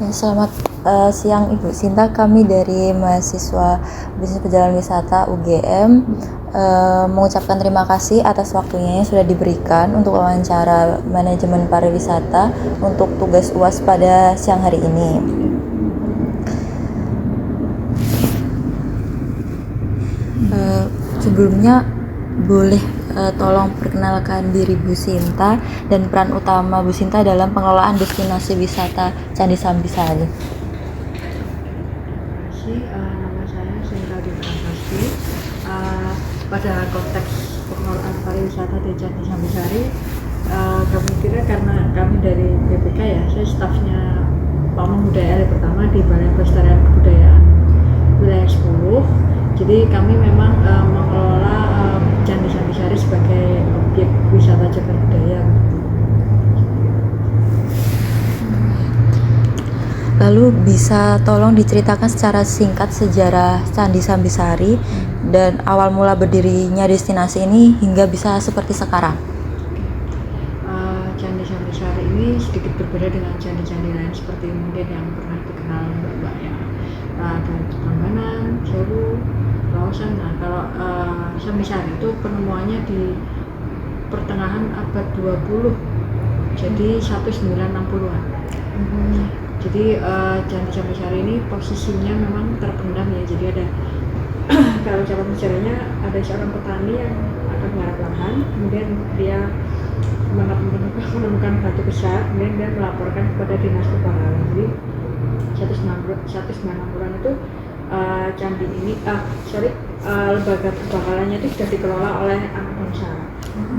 Ya, selamat siang Ibu Sinta, kami dari mahasiswa Bisnis Perjalanan Wisata UGM mengucapkan terima kasih atas waktunya yang sudah diberikan untuk wawancara manajemen pariwisata untuk tugas UAS pada siang hari ini. Sebelumnya boleh tolong perkenalkan diri Bu Sinta dan peran utama Bu Sinta dalam pengelolaan destinasi wisata Candi Sambisari. Terima kasih. Nama saya Sinta Dwi Prasasti. Pada konteks pengelolaan pariwisata di Candi Sambisari, kami kira karena kami dari BPK ya, saya stafnya Pamong Budaya Hari Pertama di Balai Pelestarian Kebudayaan Wilayah 10. Jadi kami memang mengelola Candi Sambisari sebagai objek wisata cagar budaya. Lalu bisa tolong diceritakan secara singkat sejarah Candi Sambisari dan awal mula berdirinya destinasi ini hingga bisa seperti sekarang. Candi Sambisari ini sedikit berbeda dengan candi-candi lain seperti mungkin yang pernah dikenal Mbak ya, dari Prambanan, Sewu, Laosan. Nah, kalau Sambisari itu penemuannya di pertengahan abad 20, jadi 1960-an. Jadi Candi Sambisari ini posisinya memang terpendam ya, jadi ada kalau cara bicaranya ada seorang petani yang akan menggarap lahan, kemudian dia menemukan batu besar, kemudian dia melaporkan kepada dinas kebakaran. Jadi 1960-an itu candi ini, lembaga kebakarannya itu sudah dikelola oleh anak bangsa.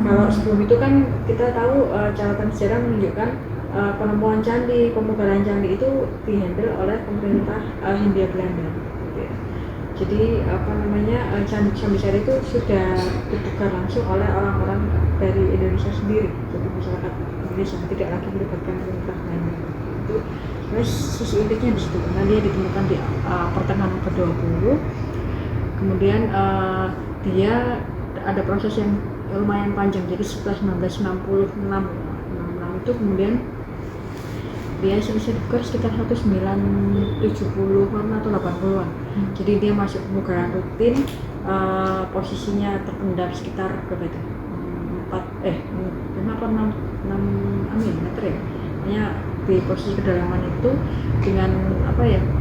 Kalau sebelum itu kan kita tahu catatan sejarah menunjukkan penemuan candi, pemugaran candi itu dihandle oleh pemerintah Hindia Belanda. Jadi Candi Sambisari itu sudah ditukar langsung oleh orang-orang dari Indonesia sendiri, jadi masyarakat Indonesia tidak lagi melibatkan pemerintah Belanda. Itu sisi uniknya di situ, karena dia ditemukan di pertengahan abad 20. Kemudian dia ada proses yang lumayan panjang, jadi setelah 1966 itu kemudian dia selesai dibuka sekitar 1970-an atau 80-an. Jadi dia masuk pemugaran rutin, posisinya terpendam sekitar berapa itu? 6 meter ya. Hanya di posisi kedalaman itu dengan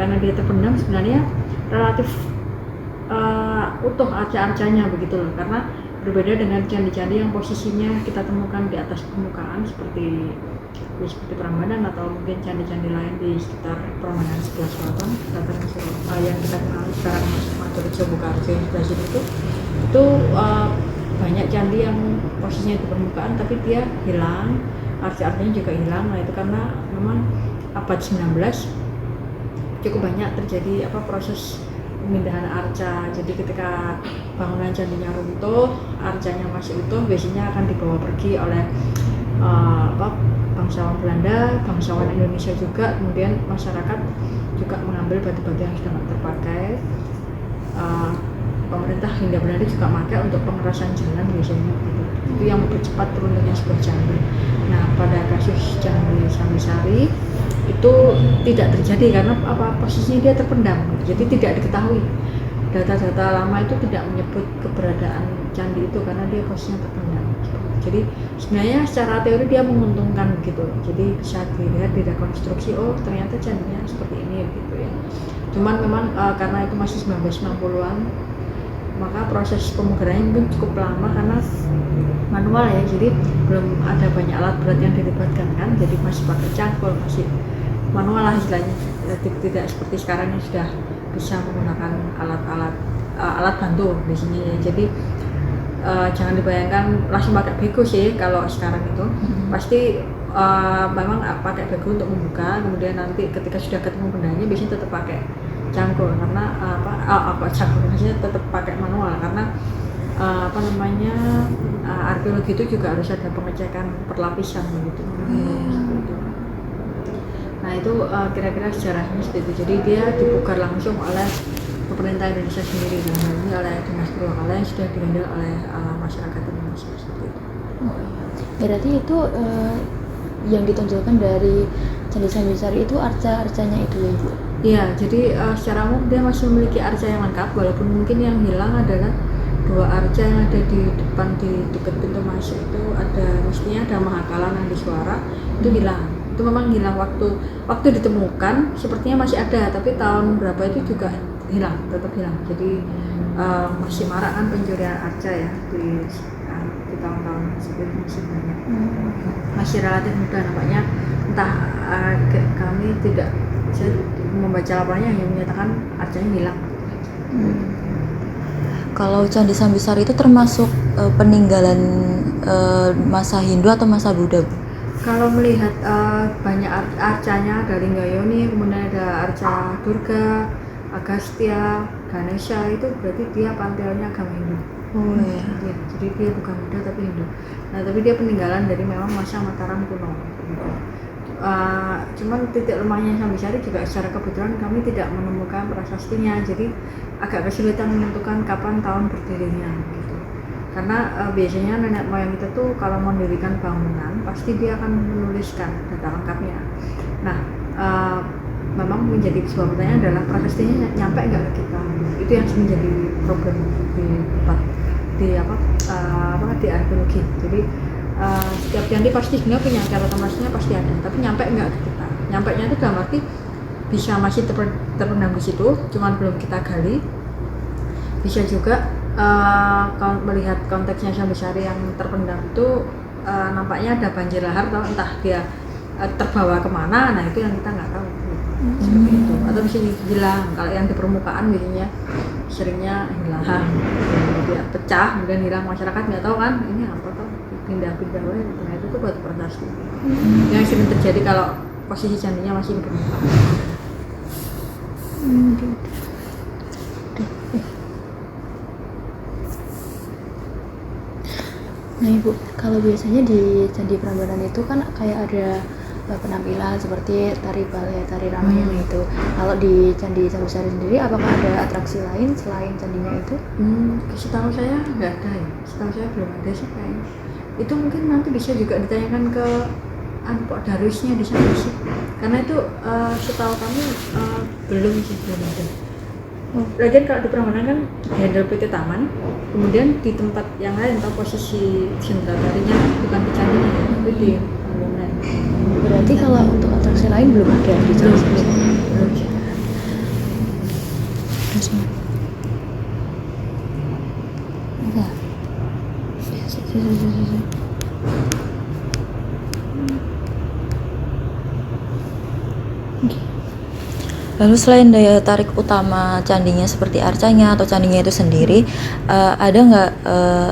karena dia terpendam sebenarnya relatif utuh arca-arcanya begitu loh, karena berbeda dengan candi-candi yang posisinya kita temukan di atas permukaan seperti Prambanan atau mungkin candi-candi lain di sekitar Prambanan sebelah selatan, yang kita kenal sekarang Madura Bukarjo yang sebelah sini itu banyak candi yang posisinya di permukaan tapi dia hilang, arca-arcanya juga hilang. Nah itu karena memang abad 19 cukup banyak terjadi proses pemindahan arca. Jadi ketika bangunan candinya runtuh, arcanya masih utuh, biasanya akan dibawa pergi oleh bangsawan Belanda, bangsawan Indonesia juga. Kemudian masyarakat juga mengambil batu-batu yang sudah tidak terpakai. Pemerintah Hindia Belanda juga pakai untuk pengerasan jalan biasanya gitu. Itu yang mempercepat turunnya sebuah candi. Nah pada kasus Candi Sambisari itu tidak terjadi karena posisinya dia terpendam, jadi tidak diketahui. Data-data lama itu tidak menyebut keberadaan candi itu karena dia posisinya terpendam. Jadi sebenarnya secara teori dia menguntungkan begitu. Jadi bisa dilihat di rekonstruksi, oh ternyata candinya seperti ini gitu ya. Cuman memang karena itu masih 1960-an, maka proses pemugarannya mungkin cukup lama karena manual ya. Jadi belum ada banyak alat berat yang dilibatkan kan. Jadi masih pakai cangkul, masih manual lah istilahnya. Tidak seperti sekarang yang sudah bisa menggunakan alat bantu di sini ya. Jadi jangan dibayangkan langsung pakai bego sih kalau sekarang itu. Pasti memang pakai bego untuk membuka, kemudian nanti ketika sudah ketemu bendanya biasanya tetap pakai cangkul karena maksudnya tetap pakai manual karena arkeologi itu juga harus ada pengecekan perlapisan begitu. Nah itu kira-kira sejarahnya seperti itu. Jadi dia dipugar langsung oleh pemerintah Indonesia sendiri, dan hal ini oleh Dinas Purwakala yang sudah dihandle oleh masyarakat Indonesia seperti itu. Berarti itu yang ditonjolkan dari Candi Sambisari itu arca-arcanya itu ya Ibu? Iya, jadi secara umum dia masih memiliki arca yang lengkap, walaupun mungkin yang hilang adalah 2 arca yang ada di depan di dekat pintu masuk itu mestinya ada Mahakala Nandiswara itu hilang. Itu memang hilang waktu ditemukan sepertinya masih ada, tapi tahun berapa itu juga hilang, tetap hilang. Jadi masih marak kan pencurian arca ya di tahun-tahun sebelumnya sebenarnya. Masih relatif mudah nampaknya, entah kami tidak saya membaca laporannya yang menyatakan arcanya hilang. Kalau Candi Sambisari itu termasuk peninggalan masa Hindu atau masa Buddha, Bu? Kalau melihat banyak arcanya dari Linggayoni, kemudian ada arca Durga, Agastya, Ganesha, itu berarti dia panteonnya agama Hindu. Oh iya. Ya, jadi dia bukan Buddha tapi Hindu. Nah, tapi dia peninggalan dari memang masa Mataram kuno. Cuman titik lemahnya Sambisari juga secara kebetulan kami tidak menemukan prasastinya, jadi agak kesulitan menentukan kapan tahun berdirinya gitu. Karena biasanya nenek moyang kita tuh kalau mendirikan bangunan pasti dia akan menuliskan data lengkapnya. Nah, memang menjadi sebuah pertanyaan adalah prasastinya nyampe nggak ke kita? Itu yang menjadi problem di arkeologi. Jadi setiap candi pasti sebenarnya punya catatan masnya pasti ada, tapi nyampe nggak ke kita? Nyampe nya itu dalam arti bisa masih terpendam di situ, cuman belum kita gali. Bisa juga melihat konteksnya Sambisari yang terpendam itu nampaknya ada banjir lahar atau entah dia terbawa kemana, nah itu yang kita nggak tahu. Seperti itu, atau bisa hilang. Kalau yang di permukaan biasanya seringnya hilang, dia pecah kemudian hilang, masyarakat nggak tahu kan ini apa tuh, pindah-pindah nah itu tuh buat prasasti yang sering terjadi kalau posisi candinya masih di permukaan. Nah Ibu, kalau biasanya di Candi Prambanan itu kan kayak ada penampilan seperti tari ballet, tari Ramayana itu. Kalau di Candi Sambisari sendiri, apakah ada atraksi lain selain candinya itu? Setahu saya nggak ada ya, setahu saya belum ada sih kayaknya. Itu mungkin nanti bisa juga ditanyakan ke Pak Darwisnya di sana sih, karena itu setahu kami belum ada. Lagian kalau di Prambanan kan handle PT Taman, kemudian di tempat yang lain atau posisi sendera tarinya bukan di candinya, tapi di bangunan. Berarti kalau untuk atraksi lain belum ada di Candi Sambisari? Belum. Enggak. Lalu selain daya tarik utama candinya seperti arcanya atau candinya itu sendiri, ada nggak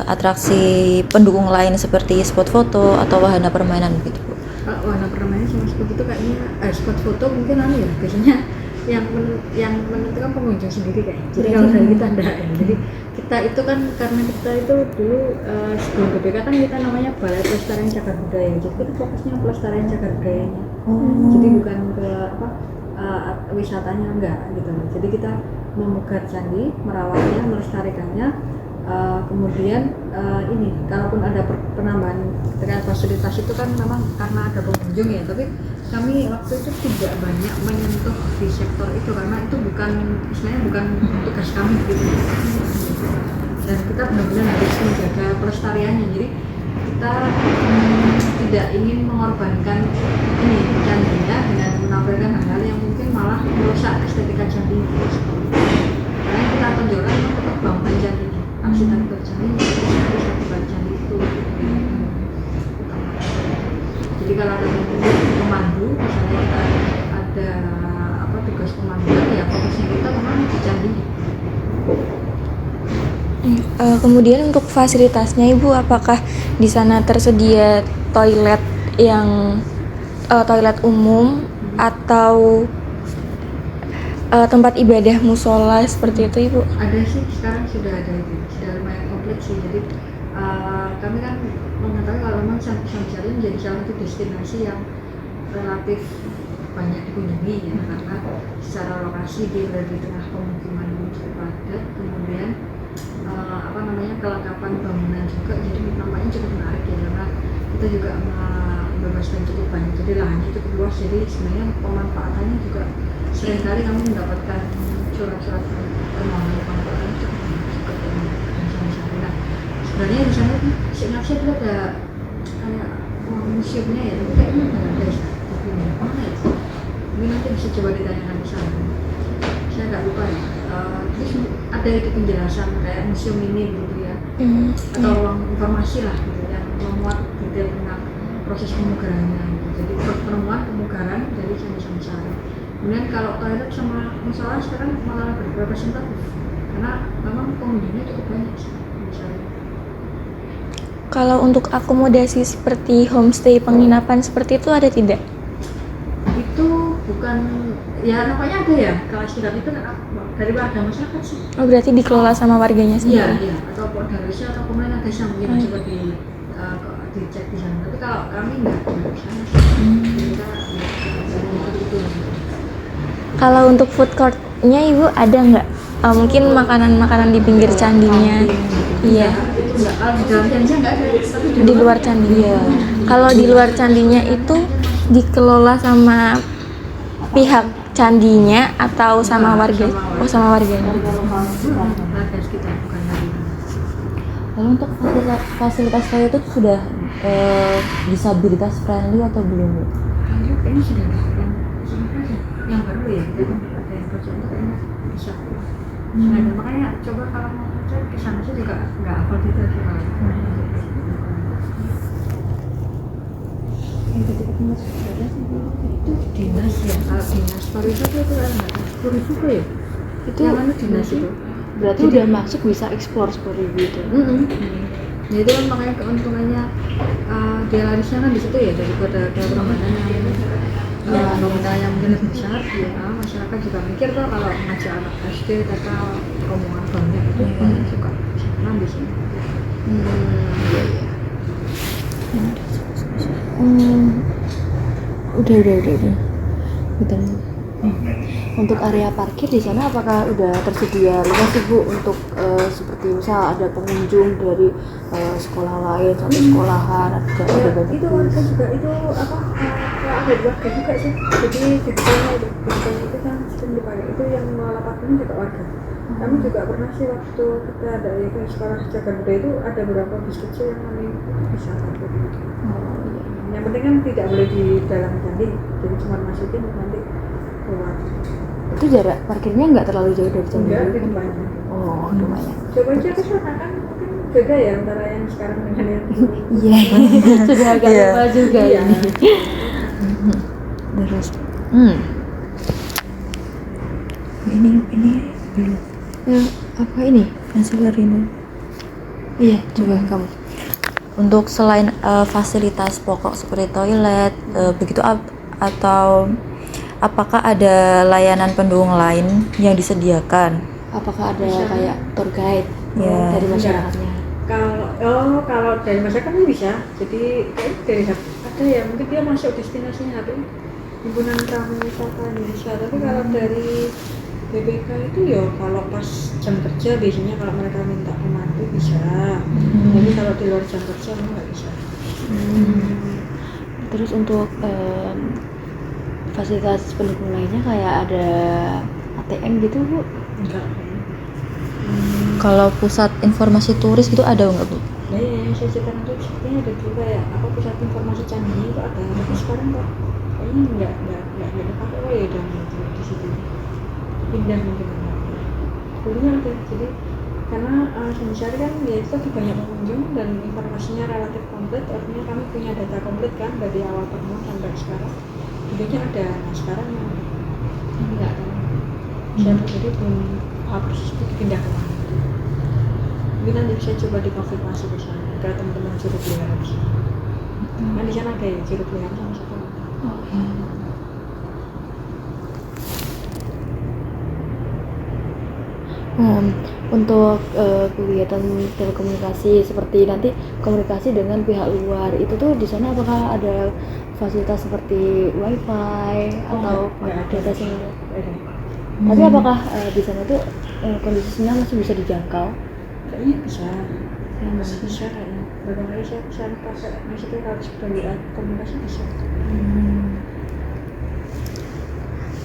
atraksi pendukung lain seperti spot foto atau wahana permainan begitu, Bu? Wahana permainan sama seperti itu kayaknya spot foto mungkin ya biasanya yang menentukan pengunjung sendiri kayaknya. Jadi kalau dari kita enggak ya. Jadi kita itu kan karena kita itu dulu sebelum BPK kan kita namanya Balai Pelestarian Cagar Budaya. Jadi kita fokusnya pelestarian cagar budayanya. Jadi bukan ke wisatanya enggak gitu. Jadi kita memegar candi, merawatnya, melestarikannya. Kemudian ini kalaupun ada penambahan terkait fasilitas itu kan memang karena ada pengunjung ya, tapi kami waktu itu tidak banyak menyentuh di sektor itu karena itu istilahnya bukan tugas kami gitu. Dan kita benar-benar harus menjaga pelestariannya, jadi kita tidak ingin mengorbankan ini candinya dengan menampilkan hal-hal yang mungkin malah merusak estetika candi itu. Karena kita tonjolkan tetap bangunan candinya, arsitektur candi, arsitektur candi itu. Jadi kalau ada pemandu, misalnya kita ada tugas pemandu ya fokusnya kita memang di candinya. Kemudian untuk fasilitasnya Ibu, apakah di sana tersedia toilet toilet umum atau tempat ibadah musola seperti itu Ibu? Ada sih, sekarang sudah ada itu, sudah lumayan kompleks sih. Jadi kami kan mengetahui kalau memang Sambisari menjadi salah satu destinasi yang relatif banyak dikunjungi ya, karena secara lokasi dia berada di tengah pemukiman yang cukup padat, kemudian kelengkapan bangunan juga, jadi nampaknya cukup menarik ya, karena kita juga bebas dan cukup banyak, jadi lahannya cukup luas, jadi sebenarnya pemanfaatannya juga seringkali kami mendapatkan surat-surat permohonan pemanfaatan cukup banyak juga dari Samisari. Nah sebenarnya di sana seingat saya dulu ada kayak museumnya ya, tapi kayaknya nggak ada di mana ya, mungkin nanti bisa coba ditanyakan di sana, saya nggak lupa ya. Terus ada itu penjelasan kayak museum ini gitu ya, atau ruang informasi lah gitu yang memuat detail tentang proses pemugarannya gitu. Jadi penemuan pemugaran dari Candi Samisari. Kemudian kalau toilet sama musola sekarang malah berrepresentatif karena memang pengunjungnya cukup banyak sih misalnya. Kalau untuk akomodasi seperti homestay penginapan seperti itu ada tidak? Itu bukan ya, namanya ada ya kalau istilah itu kan dari warga masyarakat sih. Oh berarti dikelola sama warganya Iya, sendiri? iya, atau Poldarusnya atau pemerintah desa mungkin coba dicek di sana. Tapi kalau kami nggak di sana sih, kita itu. Kalau untuk food court-nya ibu ada nggak? Mungkin makanan-makanan di pinggir candinya? Iya. Itu nggak, kalau di dalam candinya nggak ada, tapi Di luar candi. Kalau di luar candinya itu dikelola sama pihak candinya atau sama warga? Oh sama warganya. warga sekitar bukan dari. Lalu untuk fasilitas toilet itu sudah disabilitas friendly atau belum, Bu? Kayaknya sudah ada yang baru ya, ada yang project itu kayaknya bisa. Nah, makanya coba kalau mau cek ke sana sih juga nggak hafal detail sih kalau. Itu dinas ya, kalau dinas pariwisata itu kan nggak 10.000 ya? Itu yang mana dinas itu? berarti Jadi- udah masuk bisa eksplor 10.000 itu. Nah itu kan makanya keuntungannya dia larisnya kan di situ ya, daripada ada Ramadan yang nominal yang mungkin lebih besar ya, masyarakat juga mikir kok kalau ngajak anak SD kata rombongan banyak itu orang suka bisa di sini. Iya iya. Udah. Betul. Untuk area parkir di sana apakah udah tersedia luas sih Bu untuk seperti misal ada pengunjung dari sekolah lain satu sekolahan ada Ya, banyak itu warga juga itu apa ada di warga juga sih, jadi di depannya itu kan sistem dipakai itu yang mengelola parkirnya juga warga. Kami juga pernah sih waktu kita ada ya ke sekolah jaga budaya itu ada beberapa bis kecil yang kami bisa parkir. Yang penting kan tidak boleh di dalam candi, jadi cuma masukin nanti keluar. itu jarak parkirnya nggak terlalu jauh dari candi Enggak, Bu? di depannya. Oh lumayan. Coba aja ke sana kan mungkin beda ya antara yang sekarang dengan yang dulu. Iya sudah agak Iya. lupa juga Iya. ini. Terus Ini belum apa ini? ancillary ini. Iya coba kamu. Untuk selain fasilitas pokok seperti toilet, begitu atau apakah ada layanan pendukung lain yang disediakan? Apakah ada Bisa. kayak tour guide Ya. dari masyarakatnya? Kalau dari masyarakat ini bisa, jadi kayak dari ada ya mungkin dia masuk destinasinya tapi himpunan pramu wisata Indonesia, tapi kalau dari BPK itu ya kalau pas jam kerja biasanya kalau mereka minta pemandu bisa, tapi kalau di luar jam kerja memang nggak bisa. Terus untuk fasilitas pendukung lainnya kayak ada ATM gitu Bu? Enggak. Kalau pusat informasi turis itu ada nggak, Bu? Nah ya, yang saya ceritakan itu sepertinya ada juga ya, apa pusat informasi canggih itu ada, tapi sekarang kok kayaknya nggak dipakai, oh ya udah di situ pindah mungkin. Dulunya ada, jadi karena Samisari kan ya itu tadi banyak pengunjung dan informasinya relatif komplit, artinya kami punya data komplit kan dari awal pertemuan sampai sekarang. Dulunya ada, nah sekarang nggak tahu. Jadi belum persis itu pindah ke mana. Mungkin nanti bisa coba dikonfirmasi ke sana ke teman-teman juru pelihara di sana. Kan di sana ada ya juru pelihara sama satu. Untuk kegiatan telekomunikasi seperti nanti komunikasi dengan pihak luar itu tuh di sana apakah ada fasilitas seperti wifi atau nggak ada. data center? Ada. Tapi apakah di sana tuh kondisi sinyal masih bisa dijangkau? Kayaknya bisa. Masih bisa kayaknya. barangkali saya bisa pakai maksudnya kalau sebagai alat komunikasi bisa.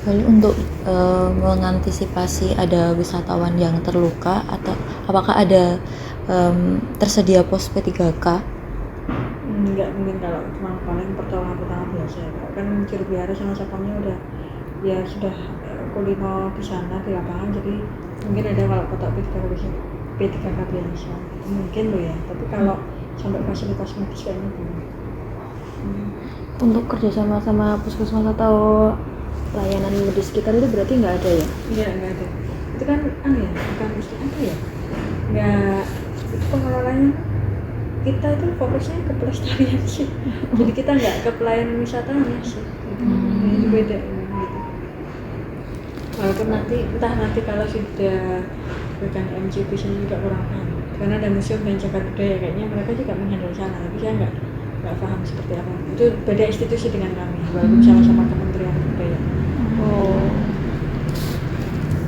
Lalu untuk mengantisipasi ada wisatawan yang terluka atau apakah ada tersedia pos P3K? Enggak, mungkin kalau cuma paling pertolongan biasa ya. Kan juru biara sama satpamnya udah ya sudah kulino di sana di lapangan, jadi mungkin ada kalau kotak P3K biasa mungkin loh ya, tapi kalau sampai fasilitas medis kayaknya belum. Untuk kerjasama sama puskesmas atau layanan medis sekitar itu berarti nggak ada ya? Iya, nggak ada. Itu kan ya, bukan mesti apa ya? Nggak, itu pengelolanya kita itu fokusnya ke pelestarian sih. Jadi kita nggak ke pelayanan wisatanya sih. Itu beda gitu. Walaupun nanti kalau sudah bukan MCP sini juga kurang paham. Karena ada museum dan cagar budaya, kayaknya mereka juga menghandle sana, tapi saya nggak paham seperti apa. Itu beda institusi dengan kami, walaupun sama-sama Kementerian Budaya. Oh,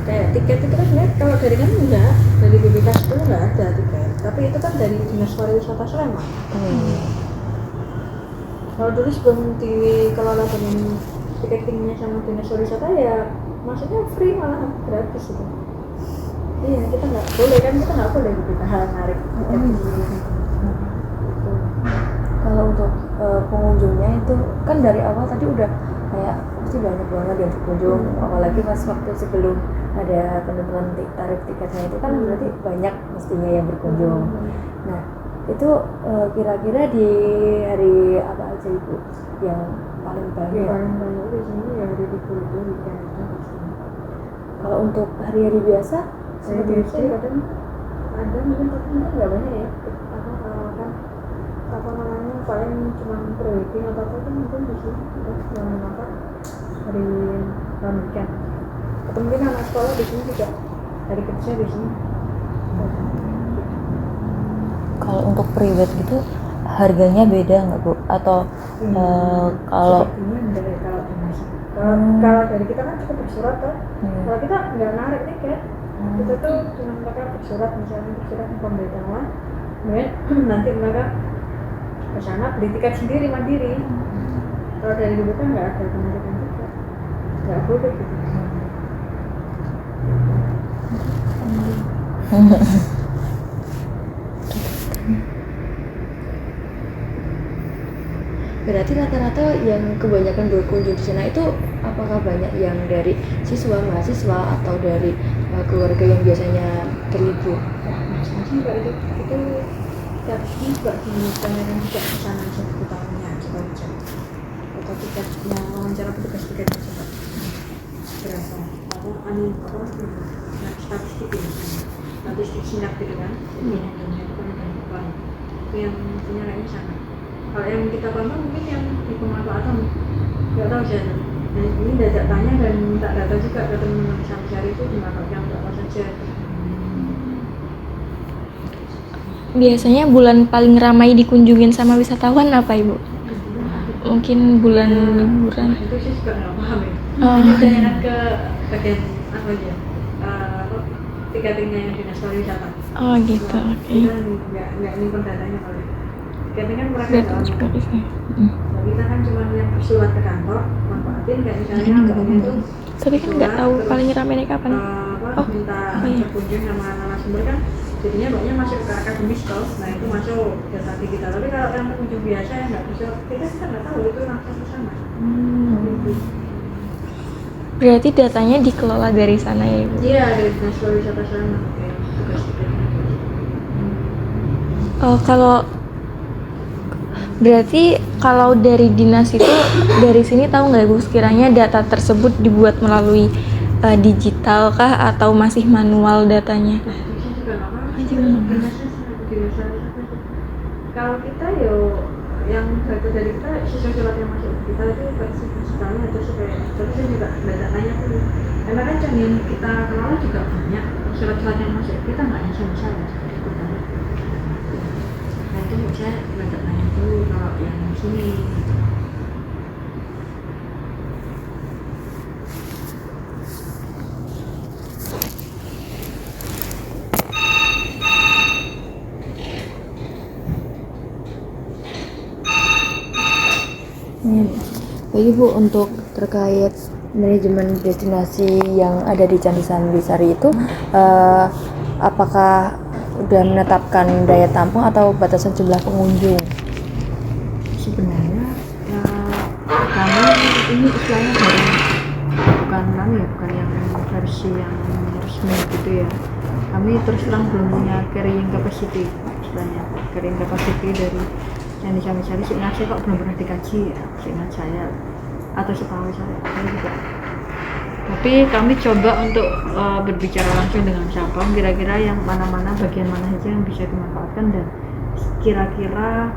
Kayak tiket itu kan sebenarnya kalau dari kami enggak, dari BPKS itu enggak ada tiket, tapi itu kan dari Dinas Pariwisata Sleman. Kalau dulu sebelum dikelola dengan tiketingnya sama Dinas Pariwisata ya maksudnya free, malah gratis gitu. Iya, kita nggak boleh gitu narik tiket sendiri. kalau untuk pengunjungnya itu kan dari awal tadi udah kayak pasti banyak banget yang berkunjung, apalagi pas waktu sebelum ada penentuan tarif tiketnya itu kan berarti banyak mestinya yang berkunjung. Nah itu kira-kira di hari apa aja Ibu yang paling banyak? Paling banyak di sini ya hari Libur itu weekend itu pasti. Kalau untuk hari-hari biasa Saya biasa kadang ada mungkin, tapi mungkin nggak banyak ya. Apa namanya, paling cuma pre-wedding atau apa kan mungkin di sini yang apa hari weekend. Atau mungkin anak sekolah di sini juga hari kerja di sini. Kalau untuk private gitu harganya beda nggak Bu? Atau kalau Sepertinya enggak ya kalau dinas. Kalau dari kita kan cukup bersurat toh. Kalau kita nggak narik tiket, kita tuh cuma mereka bersurat, misalnya bersurat pemberitahuan, kemudian nanti mereka ke sana beli tiket sendiri mandiri. Kalau dari dulu kan nggak ada penarikan tiket, nggak boleh gitu. berarti rata-rata yang kebanyakan berkunjung di sana itu apakah banyak yang dari siswa, mahasiswa atau dari keluarga yang biasanya berlibur? Masih juga itu tiap ini juga ditanyakan juga ke sana aja tahunnya coba aja. Atau tiket yang wawancara petugas tiket coba berapa? Statistik ini, statistik sinak gitu kan? Itu kan ada itu yang punya kayaknya sana. Kalau yang kita pantau mungkin yang di pemanfaatan nggak tahu saya. Nah ini diajak tanya dan minta data juga ke teman-teman cari itu dimanfaatkan untuk apa saja. Biasanya bulan paling ramai dikunjungin sama wisatawan apa Ibu? Mungkin bulan liburan. Itu sih juga nggak paham ya. Oh. Tanyakan ke bagian apa aja? Tiketingnya yang Dinas Pariwisata. Oh gitu, oke. Kita nggak nyimpen datanya kalau tiketing kan mereka Berarti nggak juga tahu. bisa. Nah, kita kan cuma yang bersurat ke kantor, manfaatin kayak misalnya mbaknya itu Tapi kan nggak tahu paling ramainya kapan. minta iya. berkunjung sama narasumber kan jadinya banyak masuk ke akademis toh. Nah itu masuk data digital, tapi kalau yang pengunjung biasa yang nggak bisa, kita nggak tahu itu langsung ke sana. Gitu. Berarti datanya dikelola dari sana ya Ibu? Iya, dari Dinas Pariwisata sana tugas tiketnya. Kalau berarti kalau dari dinas itu dari sini tahu nggak Ibu sekiranya data tersebut dibuat melalui digital kah atau masih manual datanya? Nah, itu juga nggak apa-apa. Kalau kita yang data dari kita siswa surat yang masuk kita itu versi digitalnya atau supaya tapi saya juga nggak tanya dulu karena kan yang kita kelola juga banyak surat-surat yang masuk kita nggak hanya sama saya seperti itu kan. Nah itu saya nggak tanya dulu kalau yang sini. Lagi Bu, untuk terkait manajemen destinasi yang ada di Candi Sambisari itu, apakah udah menetapkan daya tampung atau batasan jumlah pengunjung? Sebenarnya ya, kami ini istilahnya bukan yang versi yang resmi gitu ya. Kami terus terang belum punya carrying capacity, istilahnya carrying capacity dari Candi Sambisari. Seingat saya kok belum pernah dikaji ya, seingat saya atau setahu saya juga. Tapi kami coba untuk berbicara langsung dengan Sapam, kira-kira yang mana-mana bagian mana saja yang bisa dimanfaatkan, dan kira-kira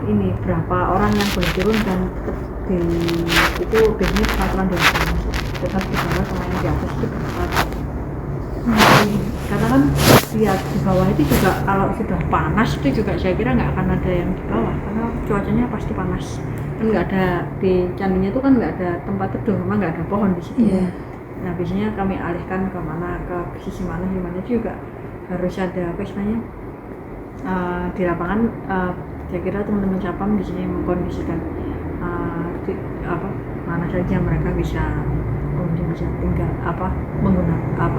ini berapa orang yang boleh turun, dan itu biasanya peraturan dari sana tetap di bawah sama yang di atas itu berapa. Karena kan lihat di bawah itu juga kalau sudah panas itu juga saya kira nggak akan ada yang di bawah, karena cuacanya pasti panas kan. Nggak ada di candinya itu kan, nggak ada tempat teduh, memang nggak ada pohon di situ. Nah biasanya kami alihkan ke mana, ke sisi mana juga harus ada apa istilahnya di lapangan. Saya kira teman-teman Sapam di sini mengkondisikan mana saja mereka bisa tinggal menggunakan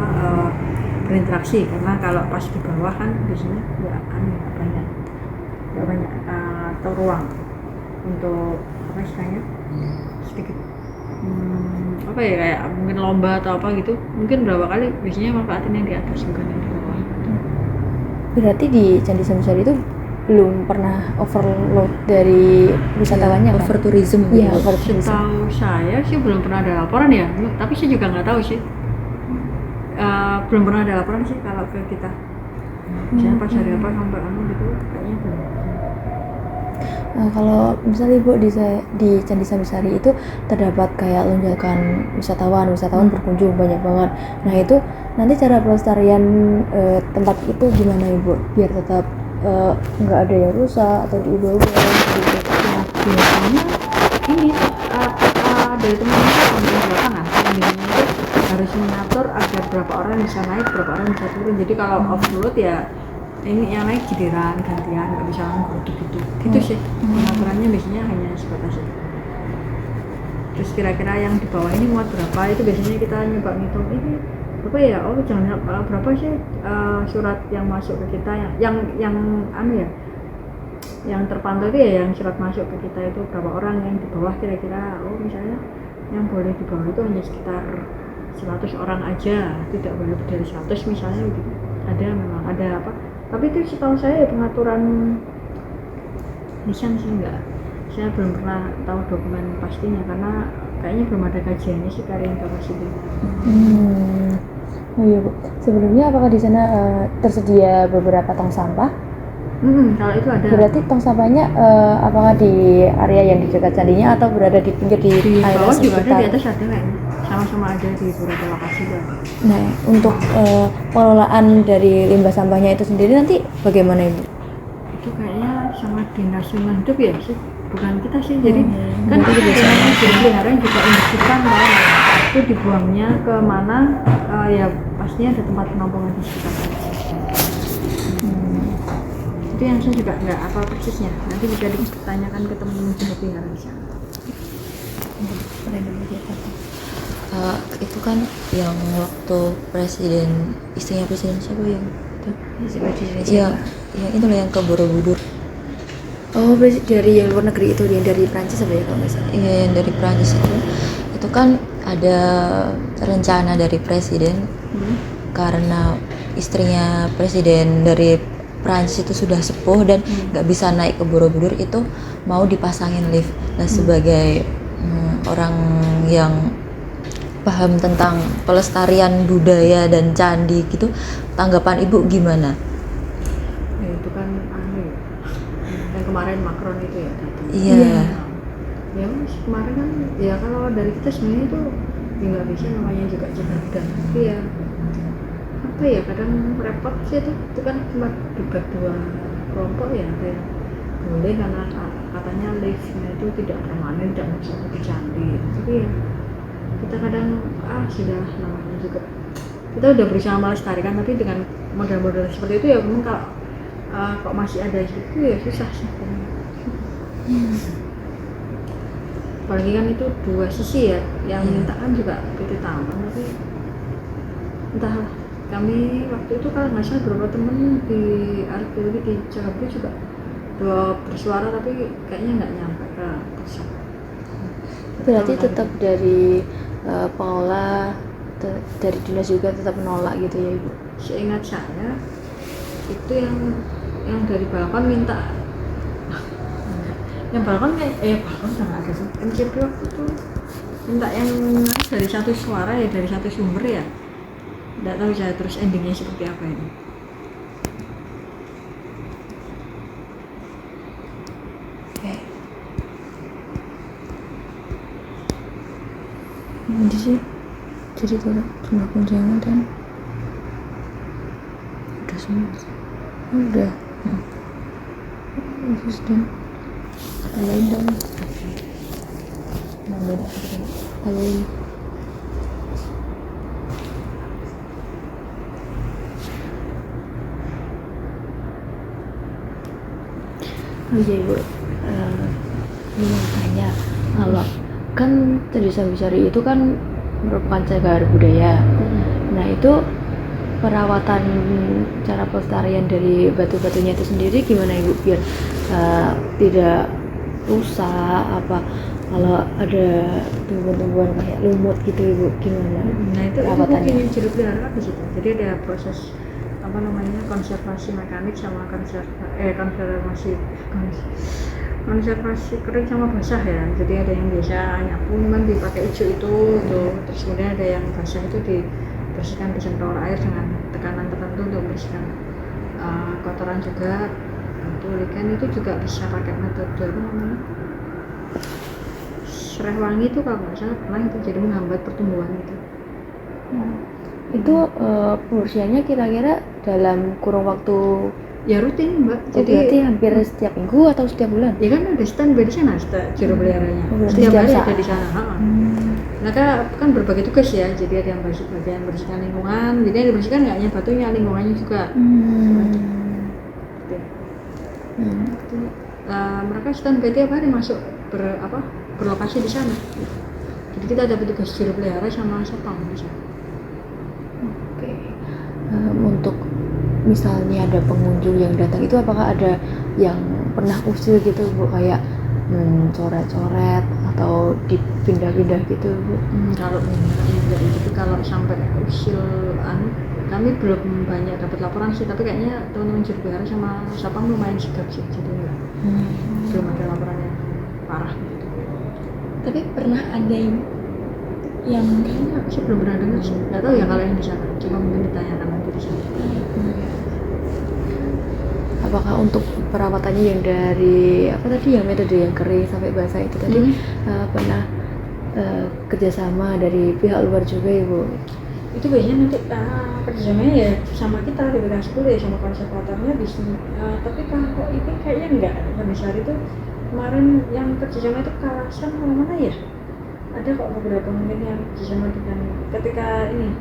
berinteraksi, karena kalau pas di bawah kan biasanya nggak banyak atau ruang untuk apa istilahnya sedikit kayak mungkin lomba atau apa gitu. Mungkin berapa kali biasanya manfaatin yang di atas, bukan yang di bawah. Berarti di Candi Sambisari itu belum pernah overload dari wisatawannya kan? Over tourism Iya, gitu. over tourism. Setahu saya sih belum pernah ada laporan ya, tapi saya juga nggak tahu sih. Belum pernah ada laporan sih kalau ke kita. Misalnya pas hari apa sampai gitu, kayaknya belum. Kalau misalnya Ibu di Candi Sambisari itu terdapat kayak lonjakan wisatawan berkunjung banyak banget. Nah itu nanti cara pelestarian tempat itu gimana Ibu? Biar tetap nggak ada yang rusak atau diubah-ubah gitu. Nah, biasanya ini dari teman-teman di lapangan pembimbingnya itu harus mengatur agar berapa orang bisa naik, berapa orang bisa turun. Jadi kalau off-road ya ini yang naik giliran gantian, nggak bisa ngeruduk gitu sih. Pengaturannya biasanya hanya sebatas itu. Terus kira-kira yang di bawah ini muat berapa, itu biasanya kita nyoba ngitung ini berapa ya, jangan berapa sih surat yang masuk ke kita yang terpantau itu ya, yang surat masuk ke kita itu berapa orang. Yang di bawah kira-kira misalnya yang boleh di bawah itu hanya sekitar 100 orang aja, tidak boleh lebih dari 100 misalnya gitu. Memang ada apa, tapi itu setahu saya pengaturan nisan sih enggak, saya belum pernah tahu dokumen pastinya karena kayaknya belum ada kajiannya sih carrying capacity. Oh iya Bu, sebelumnya apakah di sana tersedia beberapa tong sampah? Kalau itu ada. Berarti tong sampahnya apakah di area yang di dekat candinya atau berada di pinggir di area bawah juga ada, sekitar? di atas ada kayaknya, sama-sama ada di beberapa lokasi juga. Nah, untuk pengelolaan dari limbah sampahnya itu sendiri nanti bagaimana Ibu? Itu kayaknya sama dinas lingkungan hidup ya sih, bukan kita sih. Jadi kan berarti kita peliharaan juga industrikan lah, itu dibuangnya ke mana, ya pastinya ada tempat penampungan di sekitar. Itu yang saya juga nggak apa persisnya, nanti bisa ditanyakan ke teman-teman di pelihara di sana. Itu kan yang waktu istrinya presiden siapa yang itu? Yang itu loh yang ke Borobudur. Oh, dari yang luar negeri itu, yang dari Prancis apa ya kalau nggak salah? Iya, yang dari Prancis itu kan ada rencana dari presiden karena istrinya presiden dari Prancis itu sudah sepuh dan nggak bisa naik ke Borobudur, itu mau dipasangin lift. Nah sebagai orang yang paham tentang pelestarian budaya dan candi gitu, tanggapan Ibu gimana? Ya itu kan yang kemarin Macron itu ya datang. Iya. Ya kemarin kan ya kalau dari kita sebenarnya itu ya nggak bisa, namanya juga Jakarta, tapi ya apa ya kadang repot sih itu kan cuma debat dua kelompok ya, ada yang boleh karena katanya liftnya itu tidak permanen, tidak masuk ke candi, tapi ya kita kadang sudah namanya juga kita udah berusaha melestarikan, tapi dengan model-model seperti itu ya memang kalau kok masih ada gitu ya susah sih. apalagi kan itu dua sisi ya, yang minta kan juga PT Taman, tapi entahlah, kami waktu itu kalau nggak salah beberapa temen di arkeologi di Cakapu juga bersuara, tapi kayaknya nggak nyampe ke pusat. Berarti tetap dari pengelola dari dinas juga tetap menolak gitu ya Ibu? Seingat saya itu yang dari balkon minta, yang balkon balkon sama ada sih, MCP waktu itu minta yang dari satu suara ya, dari satu sumber ya, nggak tahu saya terus endingnya seperti apa ini. Ini sih jadi turut jumlah kunjungan dan udah semua udah terus dan lain dong Halloween. Oh iya Ibu, ini mau tanya, kalau kan Tradisi Sari itu kan merupakan cagar budaya. Nah itu perawatan cara pelestarian dari batu-batunya itu sendiri gimana Ibu biar tidak rusak apa, kalau ada tumbuhan-tumbuhan kayak lumut gitu Ibu gimana Nah itu perawatannya? mungkin jeruk pelihara di situ. Jadi ada proses apa namanya, konservasi mekanik sama konservasi kering sama basah ya. Jadi ada yang biasa nyapu memang dipakai hijau itu tuh, terus kemudian ada yang basah itu dibersihkan, disemprot air dengan tekanan tertentu untuk membersihkan kotoran juga. Untuk liken itu juga bisa pakai metode apa namanya, serai wangi itu kalau nggak salah pernah itu, jadi menghambat pertumbuhan itu. Itu pembersihannya kira-kira dalam kurun waktu Ya rutin Mbak, jadi berarti hampir setiap minggu atau setiap bulan? ya kan ada stand di sana, jeruk peliharanya. Berarti Setiap hari setiap ada di sana. Mereka kan berbagi tugas ya, jadi ada yang bagian bersihkan lingkungan, jadi yang dibersihkan nggak hanya batunya, lingkungannya juga. Gitu. Mereka stand by tiap hari masuk berlokasi di sana. Jadi kita ada petugas jeruk pelihara sama satpam di sana. Oke. Untuk misalnya ada pengunjung yang datang itu apakah ada yang pernah usil gitu Bu, kayak coret-coret atau dipindah-pindah gitu Bu? Kalau pengunjungnya dari itu, kalau sampai usil kami belum banyak dapat laporan sih, tapi kayaknya teman-teman jeruk pelihara sama satpam lumayan sigap sih, jadi belum ada laporan yang parah gitu. Tapi pernah ada yang Kayaknya aku sih belum pernah dengar sih, nggak tahu ya kalau yang di sana, cuma mungkin ditanyakan nanti di sana. Apakah untuk perawatannya yang dari apa tadi, yang metode yang kering sampai basah itu tadi pernah kerjasama dari pihak luar juga Ibu? Itu biasanya nanti kerjasamanya ya sama kita di BK 10 ya, sama konservatornya di sini. Tapi kalau ini kayaknya enggak, Tradisi Sari itu kemarin yang kerjasama itu Kalasan mana ya, ada kok beberapa mungkin yang kerjasama dengan ketika ini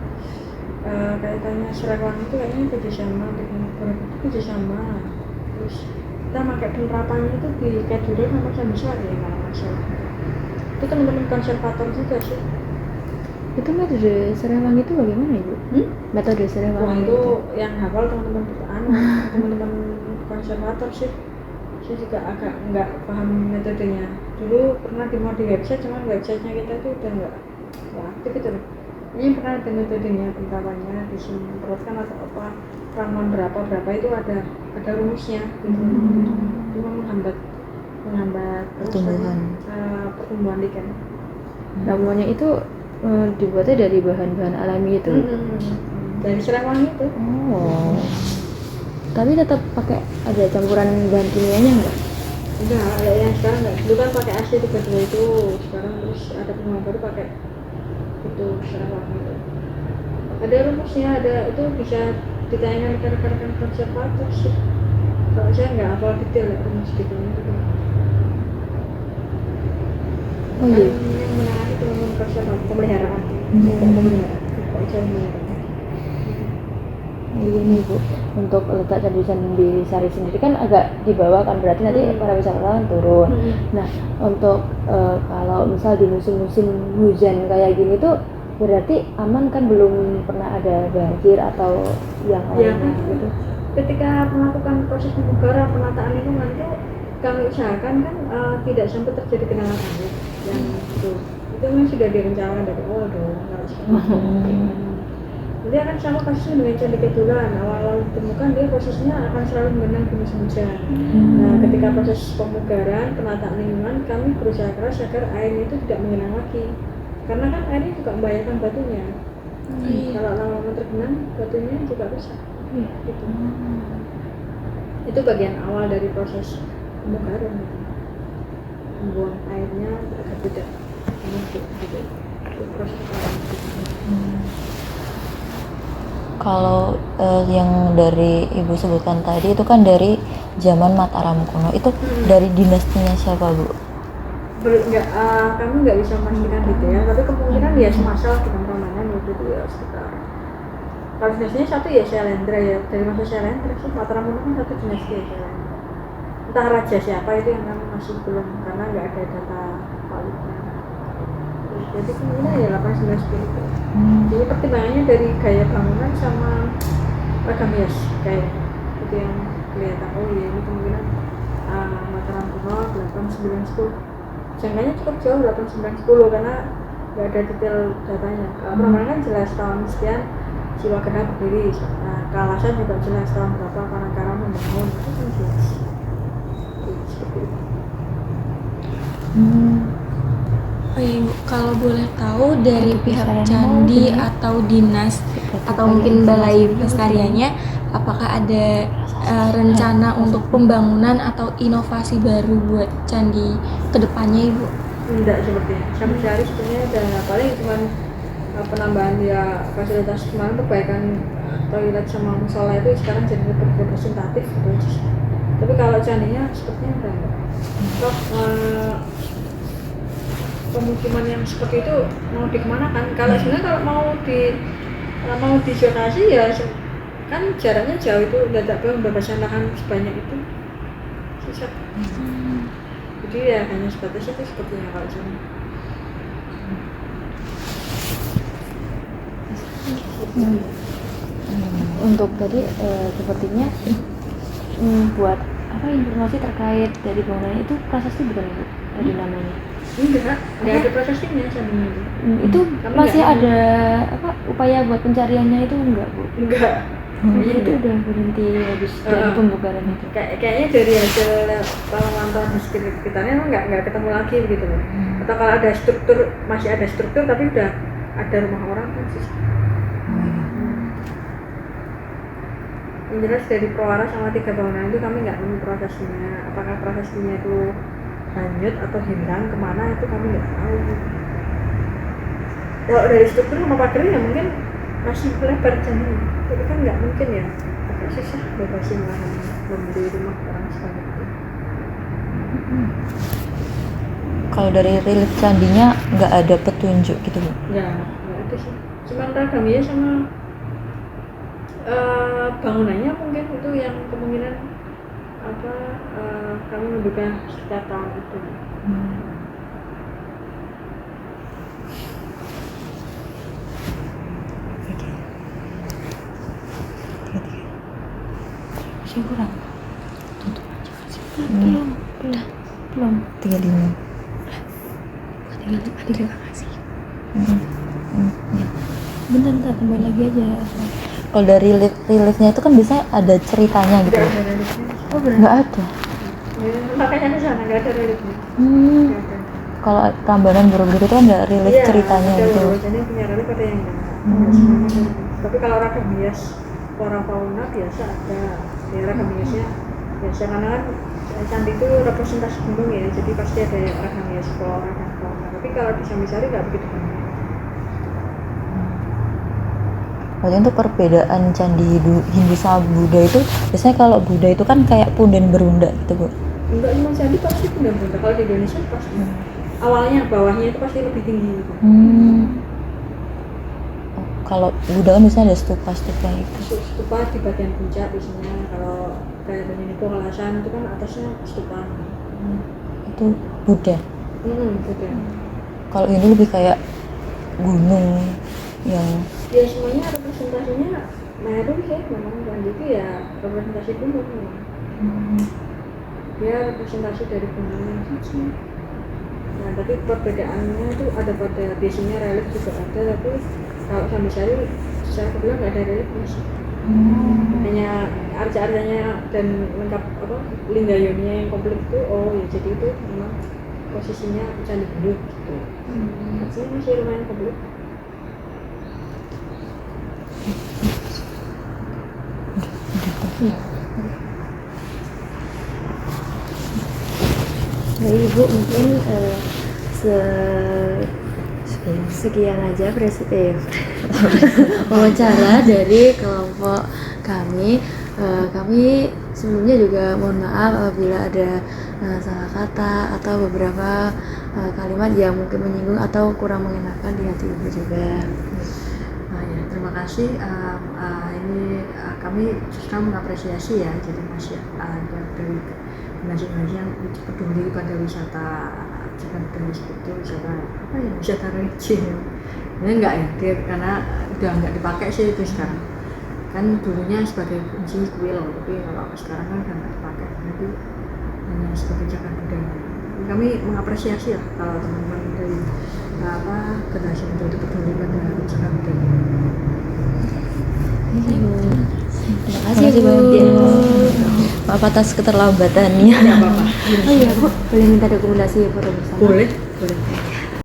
kaitannya Serawang itu kayaknya kerjasama dengan beberapa itu kerjasama. Terus kita pakai penerapannya itu di Kedure sama Sambisari ya kalau nggak salah. Itu teman-teman konservator juga sih. Itu metode Serewang itu bagaimana Ibu? Metode Wah Serewang itu yang hafal teman-teman teman-teman konservator sih. Saya juga agak nggak paham metodenya. Dulu pernah di website, cuman websitenya kita itu udah nggak aktif gitu loh. Ini pernah ada metodenya, penerapannya disemprotkan atau apa, ramuan berapa itu ada rumusnya gitu. Cuma menghambat pertumbuhan liken. Ramuannya itu dibuatnya dari bahan-bahan alami itu. Dari Serawang itu. Oh. Tapi tetap pakai ada campuran bahan kimianya enggak? Enggak, yang sekarang enggak. Dulu kan pakai AC32 itu, sekarang terus ada pengumuman baru pakai itu Serawang itu. Ada rumusnya, ada itu bisa ditanyakan ke rekan-rekan konservator sih. Kalau saya nggak hafal detail ya rumus detailnya itu. Oh iya. Yang menangani teman-teman konservator pemeliharaan. Pemeliharaan. Kok saya Ini Bu, untuk letak Candi Sari sendiri kan agak di bawah kan, berarti nanti para wisatawan turun. Nah, untuk kalau misal di musim-musim hujan kayak gini tuh berarti aman kan, belum pernah ada banjir atau yang Ya lainnya kan, gitu. ketika melakukan proses pembugaran penataan lingkungan itu kami usahakan kan tidak sampai terjadi genangan air yang itu memang sudah direncanakan dari awal dong, harus jadi akan sama kasusnya dengan Candi Ketulan. Awal-awal ditemukan dia posisinya akan selalu menggenang di musim hujan. Nah, ketika proses pemugaran penataan lingkungan kami berusaha keras agar airnya itu tidak menggenang lagi, karena kan airnya juga membahayakan batunya. Kalau lama-lama tergenang batunya juga rusak. Gitu. Itu bagian awal dari proses pemugaran, gitu. Membuang airnya agar tidak menumpuk gitu. Itu proses awal. Kalau yang dari Ibu sebutkan tadi itu kan dari zaman Mataram kuno, itu dari dinastinya siapa Bu? Kami nggak bisa memastikan gitu ya, tapi kemungkinan ya semasa dengan Ramadan waktu itu ya sekitar. Kalau dinasinya satu ya Syailendra ya, dari masa Syailendra sih. Mataram kuno kan satu dinasti ya Syailendra. Entah raja siapa itu yang kami masih belum, karena nggak ada data validnya. Jadi kemungkinan ya 1810. Jadi pertimbangannya dari gaya bangunan sama ragam hias kayak itu yang kelihatan. Oh iya, ini kemungkinan Mataram kuno 8, 9, 10. Jangkanya cukup jauh 8, 9, 10 karena nggak ada detail datanya. Kalau Prambanan kan jelas tahun sekian Siwagena berdiri. Nah, Kalasan juga jelas tahun berapa Karangkaram membangun, itu kan jelas. Seperti itu. Oh iya Bu, kalau boleh tahu dari pihak candi atau dinas atau mungkin balai pelestariannya, apakah ada rencana untuk pembangunan atau inovasi baru buat candi kedepannya Ibu? Enggak sepertinya. Sampai sehari sebenarnya ada paling cuma penambahan ya fasilitas kemarin, perbaikan toilet sama musola itu sekarang jadi representatif gitu aja. Tapi kalau candinya sepertinya udah enggak. Toh pemukiman yang seperti itu mau dikemanakan? Kalau sebenarnya kalau mau dizonasi ya kan jaraknya jauh, itu tidak pembebasan lahan sebanyak itu susah. Jadi ya hanya sebatas itu sepertinya kalau sini. Untuk tadi sepertinya buat apa informasi terkait dari bangunan itu prasasti bukan Bu dari namanya? Enggak ada prosesnya sama itu. Itu Kami masih nggak ada apa upaya buat pencariannya itu enggak Bu? Enggak. Jadi itu udah berhenti habis dari pembukaran itu. Kayaknya dari hasil pemantauan di sekitarnya emang nggak ketemu lagi begitu loh. Atau kalau ada struktur, masih ada struktur tapi udah ada rumah orang kan sih. Yang jelas dari Proara sama 3 bangunan itu kami nggak nemu prosesnya. Apakah prosesnya itu hanyut atau hilang kemana itu kami nggak tahu. Kalau dari struktur sama pagarnya ya mungkin masih lebar jalannya, tapi kan nggak mungkin ya, agak susah bebasin lahan membeli rumah orang sebanyak itu. Kalau dari relief candinya nggak ada petunjuk gitu Bu? Nggak ada sih, cuma ragamnya sama bangunannya mungkin itu yang kemungkinan kami menduga setiap tahun itu. Kurang Belum 35. Terima kasih. bentar tambahin lagi aja. Kalau dari reliefnya itu kan bisa ada ceritanya gitu. Nggak ada reliefnya. Oh benar. Nggak ada. Ya, makanya di sana nggak ada reliefnya. Nggak ada. Kalau Prambanan Borobudur itu kan ada relief Iya, ceritanya ada gitu. jadi punya relief ada yang enggak. Tapi kalau ragam hias flora fauna biasa ada. Ya ragam hiasnya biasa karena kan candi itu representasi gunung ya, jadi pasti ada ragam hias flora dan fauna. Tapi kalau di Sambisari nggak begitu banyak. Berarti untuk perbedaan candi Hindu sama Buddha itu, biasanya kalau Buddha itu kan kayak punden berunda gitu Bu. Enggak cuma candi pasti benda-benda. Kalau di Indonesia pasti awalnya bawahnya itu pasti lebih tinggi gitu. kalau Buddha kan biasanya ada stupa itu. Stupa di bagian puncak biasanya, kalau kayak Beninipo Ngelasan itu kan atasnya stupa. Itu Buddha. Betul. Kalau Hindu lebih kayak gunung yang Ya semuanya representasinya Meru sih, memang kan gitu ya, representasi gunung memang. Dia representasi dari gunung saja. Nah tapi perbedaannya itu ada pada biasanya relief juga ada, tapi kalau Sambisari saya bilang nggak ada reliefnya sih. Hanya arca-arcanya dan lengkap lingayonnya yang komplit itu, oh ya jadi itu memang posisinya candi Bundut gitu. Artinya masih lumayan komplit. Baik Ibu, mungkin sekian aja wawancara dari kelompok kami. Kami sebelumnya juga mohon maaf apabila ada salah kata atau beberapa kalimat yang mungkin menyinggung atau kurang mengenakan di hati Ibu juga. Nah ya, terima kasih. Ini kami justru mengapresiasi ya, jadi masih ada dari generasi yang peduli pada wisata, jangan budaya itu wisata wisata religi. Ini enggak ya, karena udah enggak dipakai sih itu sekarang. Kan dulunya sebagai fungsi kuil, tapi kalau sekarang kan udah enggak dipakai, jadi hanya sebagai cagar budaya. Kami mengapresiasi ya kalau teman-teman dari generasi muda itu peduli pada cagar budaya. Terima kasih Bu. Maaf atas keterlambatannya. Tidak apa-apa. Oh iya Bu, boleh minta dokumentasi foto bersama? Boleh.